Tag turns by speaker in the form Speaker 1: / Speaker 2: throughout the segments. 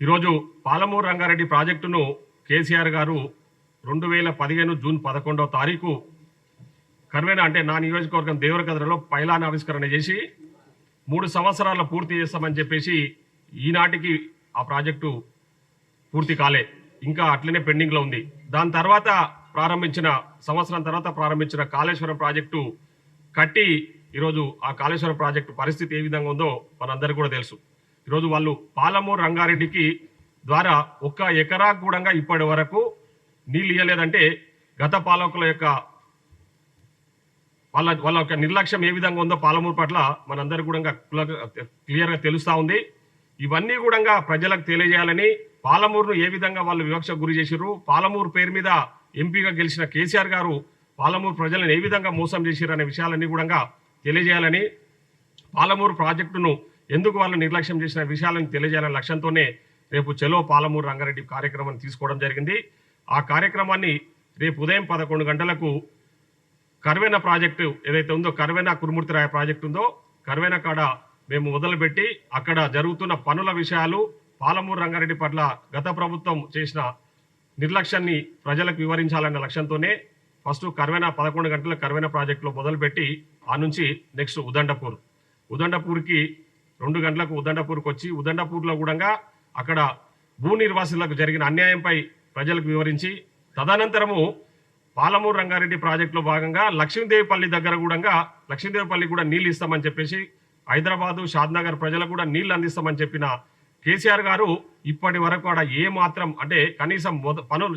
Speaker 1: ఈరోజు పాలమూరు రంగారెడ్డి ప్రాజెక్టును కేసీఆర్ గారు 2015 జూన్ 11వ తారీఖు కర్వేన అంటే నా నియోజకవర్గం దేవరకద్రలో పైలాన్ ఆవిష్కరణ చేసి 3 సంవత్సరాల పూర్తి చేస్తామని చెప్పేసి ఈనాటికి ఆ ప్రాజెక్టు పూర్తి కాలే, ఇంకా అట్లనే పెండింగ్లో ఉంది. దాని తర్వాత సంవత్సరం తర్వాత ప్రారంభించిన కాళేశ్వరం ప్రాజెక్టు కట్టి ఈరోజు ఆ కాళేశ్వరం ప్రాజెక్టు పరిస్థితి ఏ విధంగా ఉందో మనందరికీ కూడా తెలుసు. ఈరోజు వాళ్ళు పాలమూరు రంగారెడ్డికి ద్వారా 1 ఎకరా కూడా ఇప్పటి వరకు నీళ్ళు ఇవ్వలేదంటే గత పాలకుల యొక్క వాళ్ళ యొక్క నిర్లక్ష్యం ఏ విధంగా ఉందో పాలమూరు పట్ల మనందరికీ కూడా క్లియర్గా తెలుస్తూ ఉంది. ఇవన్నీ కూడా ప్రజలకు తెలియజేయాలని, పాలమూరును ఏ విధంగా వాళ్ళు వివక్షకు గురి చేసిర్రు, పాలమూరు పేరు మీద ఎంపీగా గెలిచిన కేసీఆర్ గారు పాలమూరు ప్రజలను ఏ విధంగా మోసం చేసిర్రు అనే విషయాలన్నీ కూడా తెలియజేయాలని, పాలమూరు ప్రాజెక్టును ఎందుకు వాళ్ళు నిర్లక్ష్యం చేసిన విషయాలను తెలియజేయాలనే లక్ష్యంతోనే రేపు చలో పాలమూరు రంగారెడ్డి కార్యక్రమాన్ని తీసుకోవడం జరిగింది. ఆ కార్యక్రమాన్ని రేపు ఉదయం 11 గంటలకు కర్వేన ప్రాజెక్టు ఏదైతే ఉందో, కర్వేన కురుమూర్తిరాయ ప్రాజెక్టు ఉందో, కర్వేన కాడ మేము మొదలుపెట్టి అక్కడ జరుగుతున్న పనుల విషయాలు, పాలమూరు రంగారెడ్డి పట్ల గత ప్రభుత్వం చేసిన నిర్లక్ష్యాన్ని ప్రజలకు వివరించాలనే లక్ష్యంతోనే ఫస్ట్ కర్వేన 11 గంటల కర్వేన ప్రాజెక్టులో మొదలుపెట్టి ఆ నుంచి నెక్స్ట్ ఉదండపూర్కి 2 గంటలకు ఉదండపూర్కి వచ్చి ఉదండపూర్లో కూడా అక్కడ భూ నిర్వాసులకు జరిగిన అన్యాయంపై ప్రజలకు వివరించి, తదనంతరము పాలమూరు రంగారెడ్డి ప్రాజెక్టులో భాగంగా లక్ష్మీదేవిపల్లి దగ్గర లక్ష్మీదేవిపల్లి కూడా నీళ్ళు ఇస్తామని చెప్పేసి హైదరాబాదు షాద్నగర్ ప్రజలకు కూడా నీళ్ళు అందిస్తామని చెప్పిన కేసీఆర్ గారు ఇప్పటి వరకు కూడా ఏ మాత్రం అంటే కనీసం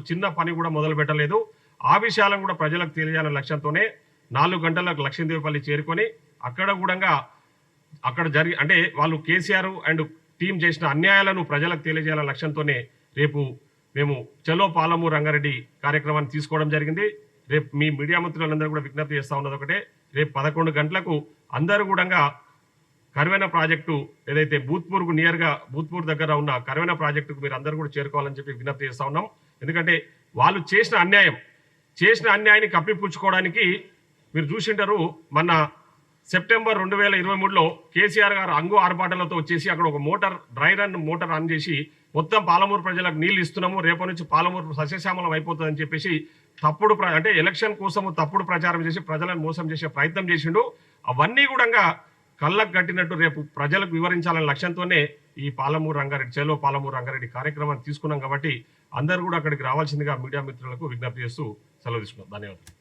Speaker 1: చిన్న పని కూడా మొదలు పెట్టలేదు. ఆ విషయాలను కూడా ప్రజలకు తెలియాలనే లక్ష్యంతోనే 4 గంటలకు లక్ష్మీదేవిపల్లి చేరుకొని అక్కడ అంటే వాళ్ళు కేసీఆర్ అండ్ టీం చేసిన అన్యాయాలను ప్రజలకు తెలియజేయాలనే లక్ష్యంతోనే రేపు మేము చలో పాలమూరు రంగారెడ్డి కార్యక్రమాన్ని తీసుకోవడం జరిగింది. రేపు మీ మీడియా మిత్రులందరూ కూడా విజ్ఞప్తి చేస్తూ ఉన్నది ఒకటే, రేపు 11 గంటలకు అందరూ కూడా కర్వేన ప్రాజెక్టు ఏదైతే భూత్పూర్ దగ్గర ఉన్న కర్వేన ప్రాజెక్టుకు మీరు అందరూ కూడా చేరుకోవాలని చెప్పి విజ్ఞప్తి చేస్తూ ఉన్నాం. ఎందుకంటే వాళ్ళు చేసిన అన్యాయాన్ని కప్పిపుచ్చుకోవడానికి మీరు చూసింటారు, మొన్న సెప్టెంబర్ 2023లో కేసీఆర్ గారు అంగు ఆర్పాటలతో వచ్చేసి అక్కడ ఒక డ్రై రన్ మోటార్ ఆన్ చేసి మొత్తం పాలమూరు ప్రజలకు నీళ్లు ఇస్తున్నాము, రేపటి నుంచి పాలమూరు సస్యశ్యామలం అయిపోతుందని చెప్పేసి అంటే ఎలక్షన్ కోసము తప్పుడు ప్రచారం చేసి ప్రజలను మోసం చేసే ప్రయత్నం చేసిండు. అవన్నీ కూడా కళ్ళకు కట్టినట్టు రేపు ప్రజలకు వివరించాలనే లక్ష్యంతోనే ఈ చలో పాలమూరు రంగారెడ్డి కార్యక్రమాన్ని తీసుకున్నాం. కాబట్టి అందరూ కూడా అక్కడికి రావాల్సిందిగా మీడియా మిత్రులకు విజ్ఞప్తి చేస్తూ సెలవు తీసుకున్నాం. ధన్యవాదాలు.